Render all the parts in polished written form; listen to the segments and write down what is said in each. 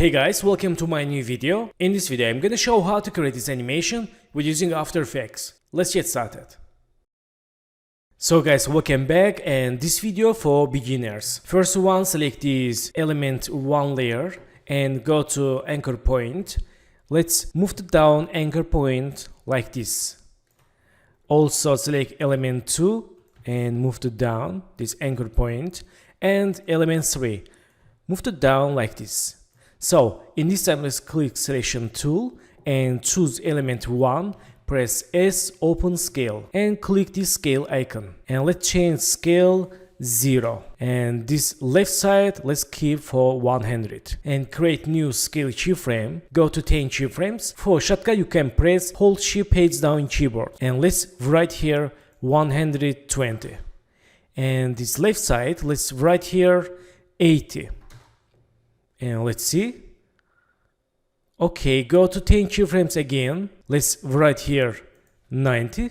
Hey guys, welcome to my new video. In this video I'm gonna show how to create this animation with using After Effects. Let's get started. So guys, welcome back, and this video for beginners. First one, select this element 1 layer and go to anchor point. Let's move the down anchor point like this. Also select element 2 and move to down this anchor point, and element 3 move to down like this. So in this time, let's click selection tool and choose element 1, press S, open scale, and click this scale icon, and let's change scale 0, and this left side let's keep for 100, and create new scale keyframe. Go to 10 keyframes. For shortcut you can press hold shift page down in keyboard, and let's write here 120, and this left side let's write here 80, and let's see. Okay, go to 10 keyframes again. Let's write here 90,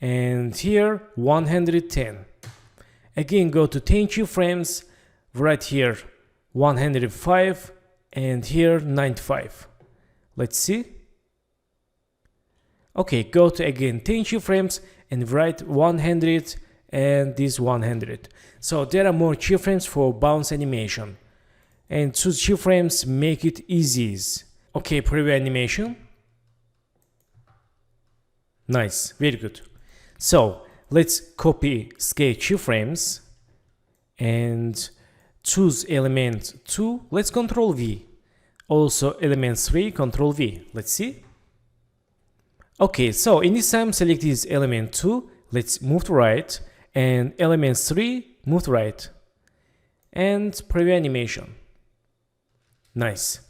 and here 110. Again, go to 10 keyframes, write here 105, and here 95. Let's see. Okay, go to again 10 keyframes and write 100 and this 100. So there are more keyframes for bounce animation. And choose keyframes, make it easy. Okay, preview animation. Nice, very good. So let's copy scale keyframes and choose element 2. Let's Ctrl V. Also element 3, Ctrl V. Let's see. Okay, so in this time select this element 2. Let's move to right, and element 3 move to right, and preview animation. Nice.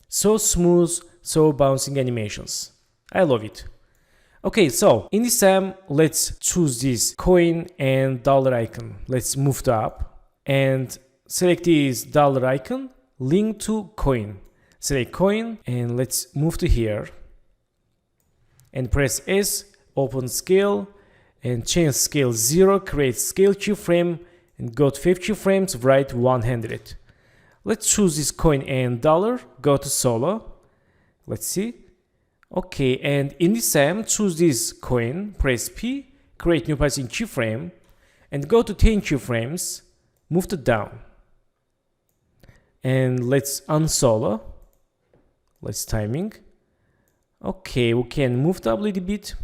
So smooth, so bouncing animations. I love it. Okay, so in this time, let's choose this coin and dollar icon. Let's move to up and select this dollar icon, link to coin. Select coin and let's move to here. And press S, open scale, and change scale 0, create scale keyframe, and go to 5 keyframes, write 100. Let's choose this coin and dollar, go to solo. Let's see. Okay, and in this time, choose this coin, press P, create new position keyframe, and go to 10 keyframes, move to down. And let's unsolo. Let's timing. Okay, we can move up a little bit.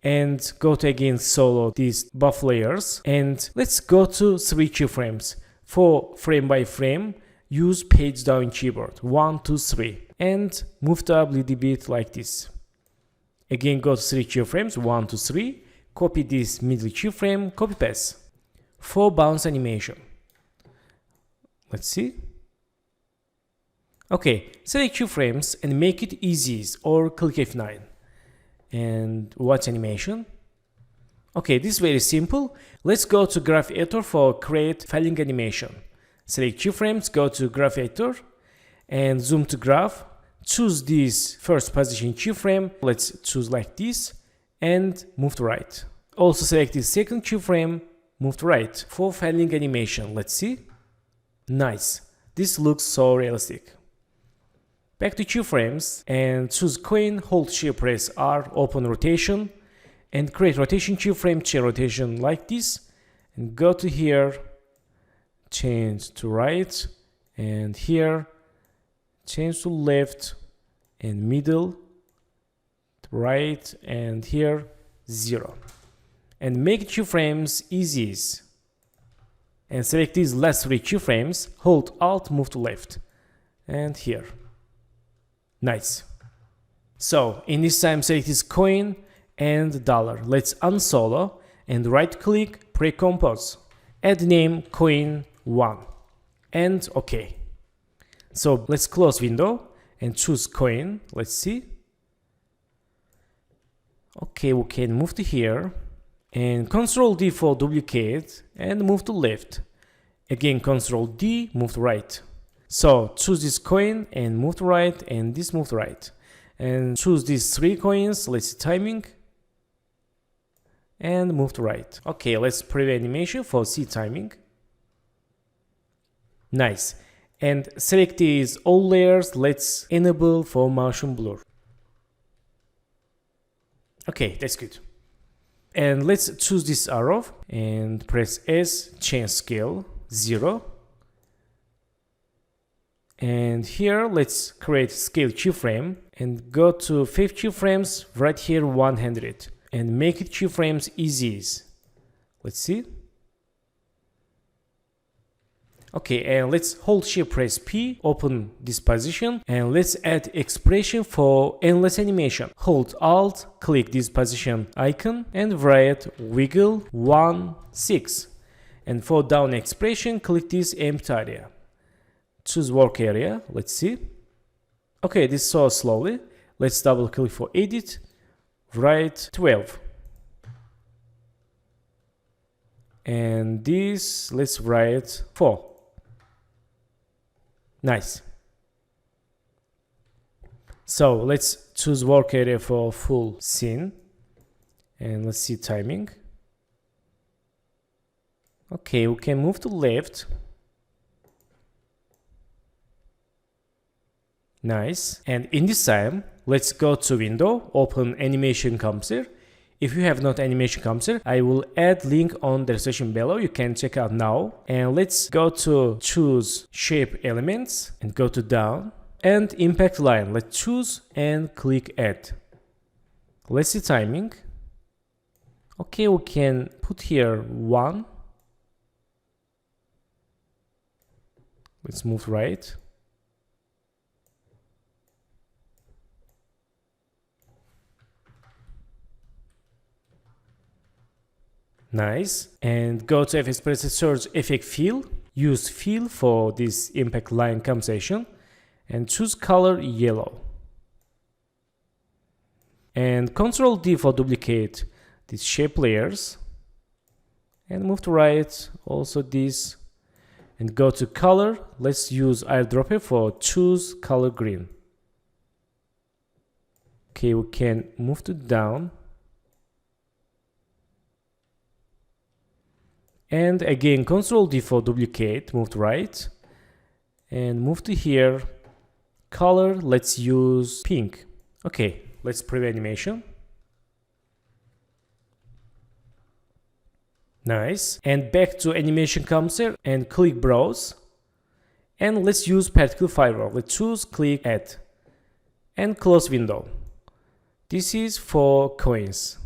And go to again solo these buff layers. And let's go to 3 keyframes. For frame by frame, use page down keyboard 1, 2, 3, and move up a little bit like this. Again, go to 3 keyframes 1, 2, 3, copy this middle keyframe, copy paste. For bounce animation, let's see. Okay, select keyframes and make it easy, or click F9 and watch animation. Okay, this is very simple. Let's go to Graph Editor for create filing animation. Select keyframes, go to Graph Editor and zoom to graph. Choose this first position keyframe. Let's choose like this and move to right. Also select this second keyframe, move to right. For filing animation, let's see. Nice. This looks so realistic. Back to keyframes and choose coin, hold shift, press R, open rotation. And create rotation keyframe, change rotation like this, and go to here, change to right, and here, change to left, and middle, right, and here, 0. And make keyframes easy. And select these last 3 keyframes, hold Alt, move to left, and here. Nice. So in this time, select this coin and dollar. Let's unsolo and right click, pre-compose. Add name coin 1 and OK. So let's close window and choose coin. Let's see. Okay, we can move to here and Ctrl D for duplicate and move to left. Again, Ctrl D, move to right. So choose this coin and move to right, and this move to right. And choose these 3 coins. Let's see timing. And move to right. Okay, let's preview animation for see timing. Nice. And select these all layers. Let's enable for motion blur. Okay, that's good. And let's choose this arrow and press S, change scale 0. And here let's create scale keyframe and go to 5 keyframes right here 100 and make it keyframes easy. Let's see. Okay, and let's hold shift press P, open this position, and let's add expression for endless animation. Hold Alt, click this position icon and write wiggle 1 6. And for down expression, click this empty area. Choose work area. Let's see. Okay, this so slowly. Let's double click for edit. Write 12. And this, let's write 4. Nice. So let's choose work area for full scene. And let's see timing. Okay, we can move to left. Nice. And in this time, let's go to window, open animation composer. If you have not animation composer, I will add link on the description below. You can check out now. And let's go to choose shape elements and go to down and impact line. Let's choose and click add. Let's see timing. Okay, we can put here 1. Let's move right. Nice. And go to FX Preset, search effect fill. Use fill for this impact line compensation and choose color yellow. And Ctrl D for duplicate these shape layers and move to right. Also this, and go to color. Let's use eyedropper for choose color green. Okay, we can move to down. And again, Ctrl D for duplicate, move to right, and move to here. Color, let's use pink. Okay, let's preview animation. Nice. And back to animation composer and click browse. And let's use particle firewall. Let's choose click add and close window. This is for coins.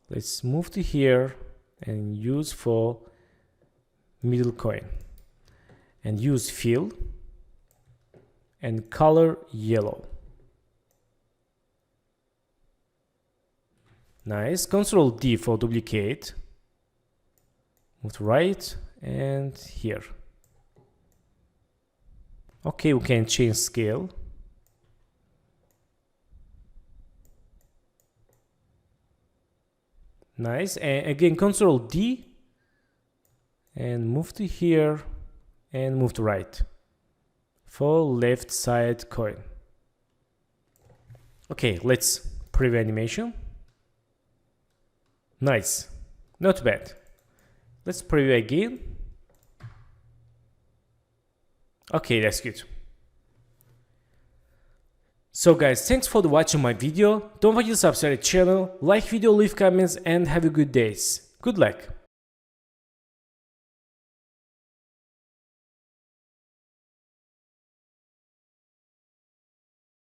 Let's move to here and use for middle coin and use fill and color yellow. Nice. Ctrl D for duplicate, move to right and here. Okay, we can change scale. Nice. And again, Ctrl D and move to here and move to right for left side coin. Okay, let's preview animation. Nice. Not bad. Let's preview again. Okay, that's good. So guys, thanks for watching my video. Don't forget to subscribe to the channel, like video, leave comments, and have a good day. Good luck.